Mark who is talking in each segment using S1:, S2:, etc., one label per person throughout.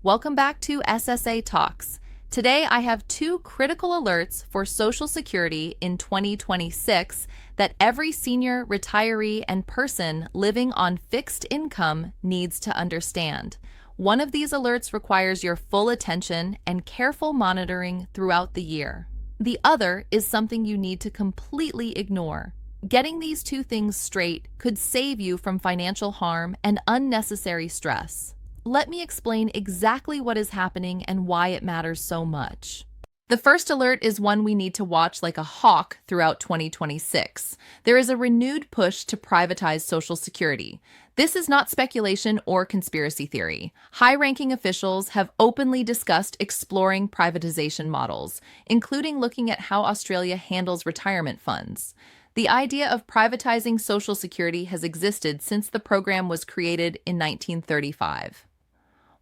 S1: Welcome back to SSA Talks. Today I have two critical alerts for Social Security in 2026 that every senior, retiree, and person living on fixed income needs to understand. One of these alerts requires your full attention and careful monitoring throughout the year. The other is something you need to completely ignore. Getting these two things straight could save you from financial harm and unnecessary stress. Let me explain exactly what is happening and why it matters so much. The first alert is one we need to watch like a hawk throughout 2026. There is a renewed push to privatize Social Security. This is not speculation or conspiracy theory. High-ranking officials have openly discussed exploring privatization models, including looking at how Australia handles retirement funds. The idea of privatizing Social Security has existed since the program was created in 1935.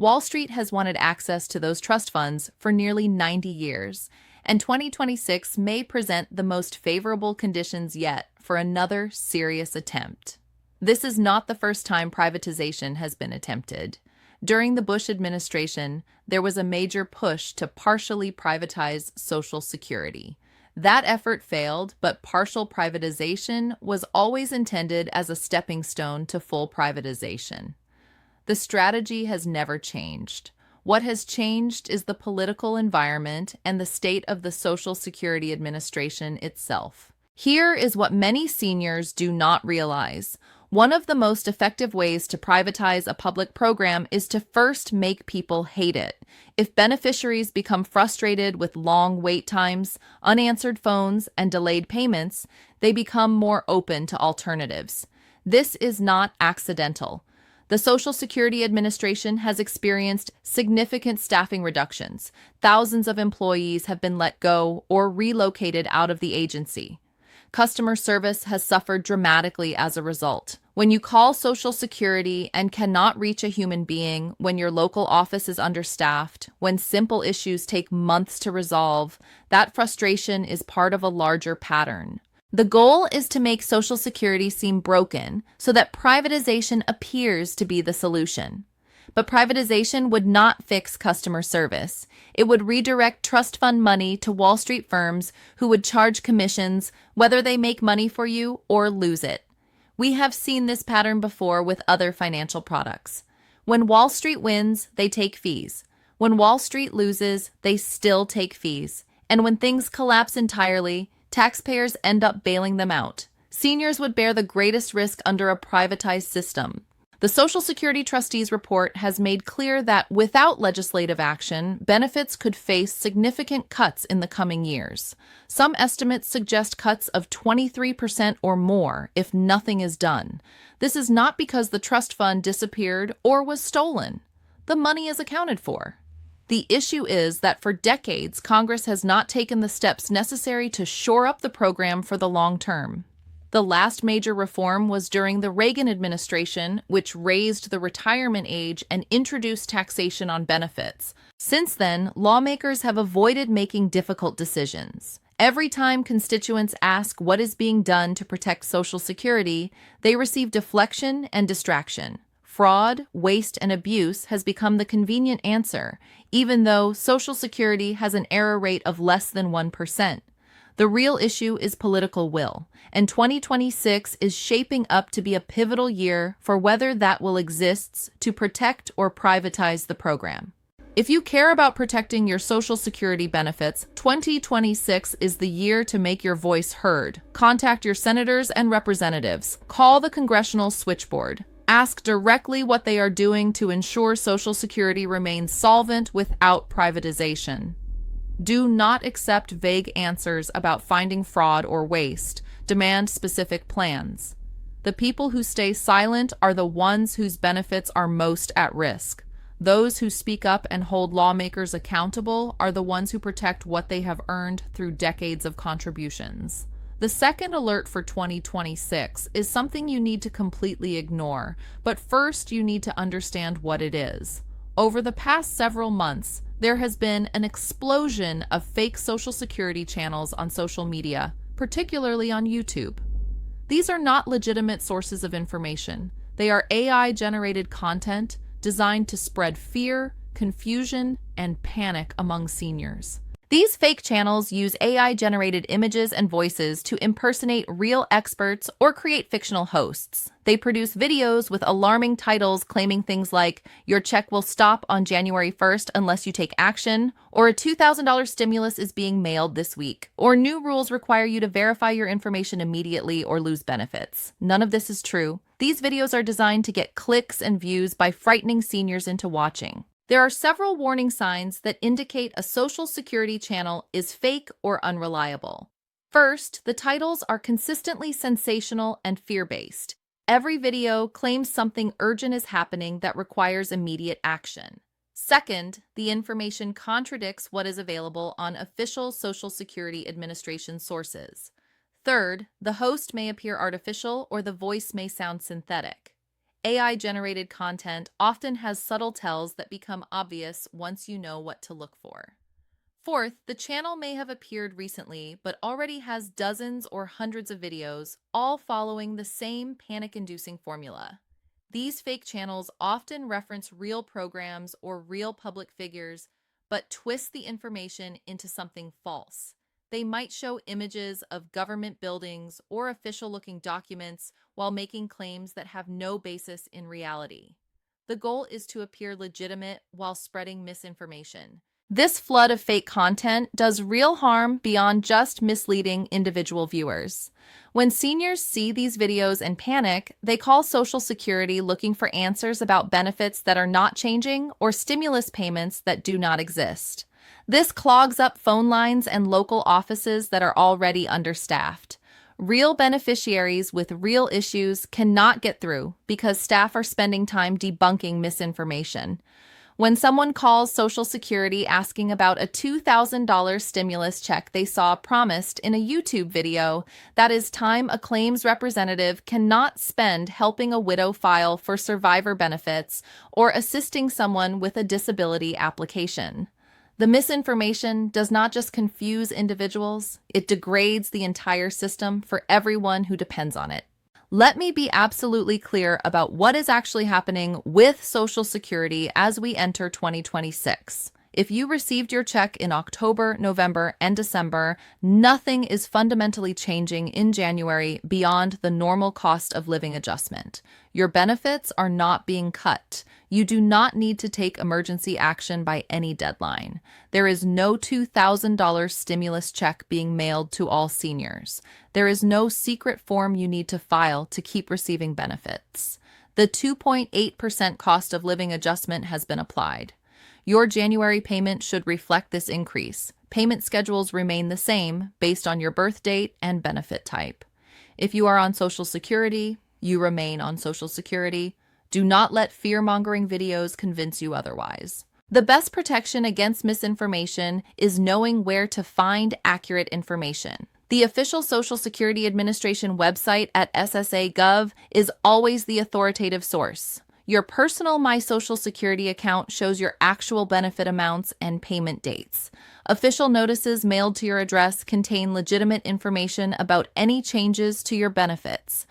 S1: Wall Street has wanted access to those trust funds for nearly 90 years, and 2026 may present the most favorable conditions yet for another serious attempt. This is not the first time privatization has been attempted. During the Bush administration, there was a major push to partially privatize Social Security. That effort failed, but partial privatization was always intended as a stepping stone to full privatization. The strategy has never changed. What has changed is the political environment and the state of the Social Security Administration itself. Here is what many seniors do not realize. One of the most effective ways to privatize a public program is to first make people hate it. If beneficiaries become frustrated with long wait times, unanswered phones, and delayed payments, they become more open to alternatives. This is not accidental. The Social Security Administration has experienced significant staffing reductions. Thousands of employees have been let go or relocated out of the agency. Customer service has suffered dramatically as a result. When you call Social Security and cannot reach a human being, when your local office is understaffed, when simple issues take months to resolve, that frustration is part of a larger pattern. The goal is to make Social Security seem broken so that privatization appears to be the solution. But privatization would not fix customer service. It would redirect trust fund money to Wall Street firms who would charge commissions whether they make money for you or lose it. We have seen this pattern before with other financial products. When Wall Street wins, they take fees. When Wall Street loses, they still take fees. And when things collapse entirely, taxpayers end up bailing them out. Seniors would bear the greatest risk under a privatized system. The Social Security Trustees report has made clear that without legislative action, benefits could face significant cuts in the coming years. Some estimates suggest cuts of 23% or more if nothing is done. This is not because the trust fund disappeared or was stolen. The money is accounted for. The issue is that for decades, Congress has not taken the steps necessary to shore up the program for the long term. The last major reform was during the Reagan administration, which raised the retirement age and introduced taxation on benefits. Since then, lawmakers have avoided making difficult decisions. Every time constituents ask what is being done to protect Social Security, they receive deflection and distraction. Fraud, waste, and abuse has become the convenient answer, even though Social Security has an error rate of less than 1%. The real issue is political will, and 2026 is shaping up to be a pivotal year for whether that will exists to protect or privatize the program. If you care about protecting your Social Security benefits, 2026 is the year to make your voice heard. Contact your senators and representatives. Call the congressional switchboard. Ask directly what they are doing to ensure Social Security remains solvent without privatization. Do not accept vague answers about finding fraud or waste. Demand specific plans. The people who stay silent are the ones whose benefits are most at risk. Those who speak up and hold lawmakers accountable are the ones who protect what they have earned through decades of contributions. The second alert for 2026 is something you need to completely ignore, but first you need to understand what it is. Over the past several months, there has been an explosion of fake Social Security channels on social media, particularly on YouTube. These are not legitimate sources of information. They are AI-generated content designed to spread fear, confusion, and panic among seniors. These fake channels use AI-generated images and voices to impersonate real experts or create fictional hosts. They produce videos with alarming titles claiming things like, "Your check will stop on January 1st unless you take action," or "A $2,000 stimulus is being mailed this week," or "New rules require you to verify your information immediately or lose benefits." None of this is true. These videos are designed to get clicks and views by frightening seniors into watching. There are several warning signs that indicate a Social Security channel is fake or unreliable. First, the titles are consistently sensational and fear-based. Every video claims something urgent is happening that requires immediate action. Second, the information contradicts what is available on official Social Security Administration sources. Third, the host may appear artificial or the voice may sound synthetic. AI-generated content often has subtle tells that become obvious once you know what to look for. Fourth, the channel may have appeared recently but already has dozens or hundreds of videos, all following the same panic-inducing formula. These fake channels often reference real programs or real public figures, but twist the information into something false. They might show images of government buildings or official-looking documents while making claims that have no basis in reality. The goal is to appear legitimate while spreading misinformation. This flood of fake content does real harm beyond just misleading individual viewers. When seniors see these videos and panic, they call Social Security looking for answers about benefits that are not changing or stimulus payments that do not exist. This clogs up phone lines and local offices that are already understaffed. Real beneficiaries with real issues cannot get through because staff are spending time debunking misinformation. When someone calls Social Security asking about a $2,000 stimulus check they saw promised in a YouTube video, that is time a claims representative cannot spend helping a widow file for survivor benefits or assisting someone with a disability application. The misinformation does not just confuse individuals, it degrades the entire system for everyone who depends on it. Let me be absolutely clear about what is actually happening with Social Security as we enter 2026. If you received your check in October, November, and December, nothing is fundamentally changing in January beyond the normal cost of living adjustment. Your benefits are not being cut. You do not need to take emergency action by any deadline. There is no $2,000 stimulus check being mailed to all seniors. There is no secret form you need to file to keep receiving benefits. The 2.8% cost of living adjustment has been applied. Your January payment should reflect this increase. Payment schedules remain the same based on your birth date and benefit type. If you are on Social Security, you remain on Social Security. Do not let fear-mongering videos convince you otherwise. The best protection against misinformation is knowing where to find accurate information. The official Social Security Administration website at SSA.gov is always the authoritative source. Your personal My Social Security account shows your actual benefit amounts and payment dates. Official notices mailed to your address contain legitimate information about any changes to your benefits.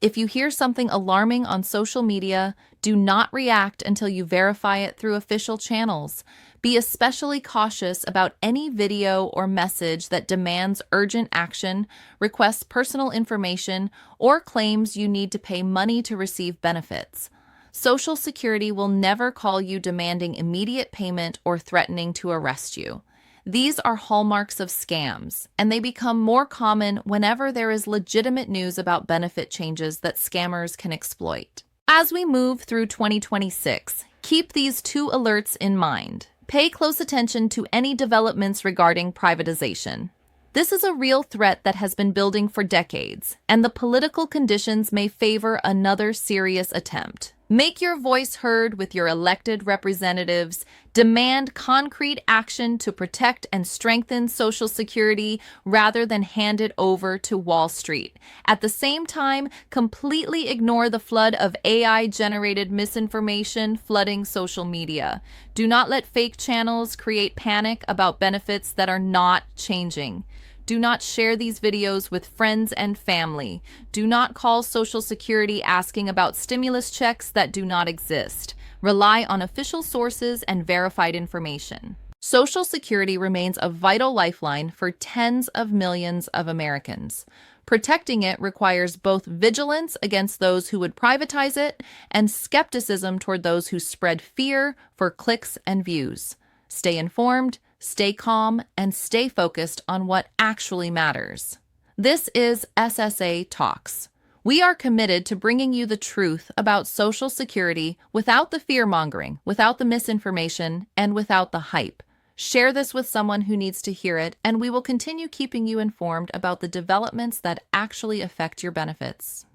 S1: If you hear something alarming on social media, do not react until you verify it through official channels. Be especially cautious about any video or message that demands urgent action, requests personal information, or claims you need to pay money to receive benefits. Social Security will never call you demanding immediate payment or threatening to arrest you. These are hallmarks of scams, and they become more common whenever there is legitimate news about benefit changes that scammers can exploit. As we move through 2026, keep these two alerts in mind. Pay close attention to any developments regarding privatization. This is a real threat that has been building for decades, and the political conditions may favor another serious attempt. Make your voice heard with your elected representatives. Demand concrete action to protect and strengthen Social Security rather than hand it over to Wall Street. At the same time, completely ignore the flood of AI-generated misinformation flooding social media. Do not let fake channels create panic about benefits that are not changing. Do not share these videos with friends and family. Do not call Social Security asking about stimulus checks that do not exist. Rely on official sources and verified information. Social Security remains a vital lifeline for tens of millions of Americans. Protecting it requires both vigilance against those who would privatize it and skepticism toward those who spread fear for clicks and views. Stay informed, stay calm, and stay focused on what actually matters. This is SSA Talks. We are committed to bringing you the truth about Social Security without the fear-mongering, without the misinformation, and without the hype. Share this with someone who needs to hear it, and we will continue keeping you informed about the developments that actually affect your benefits.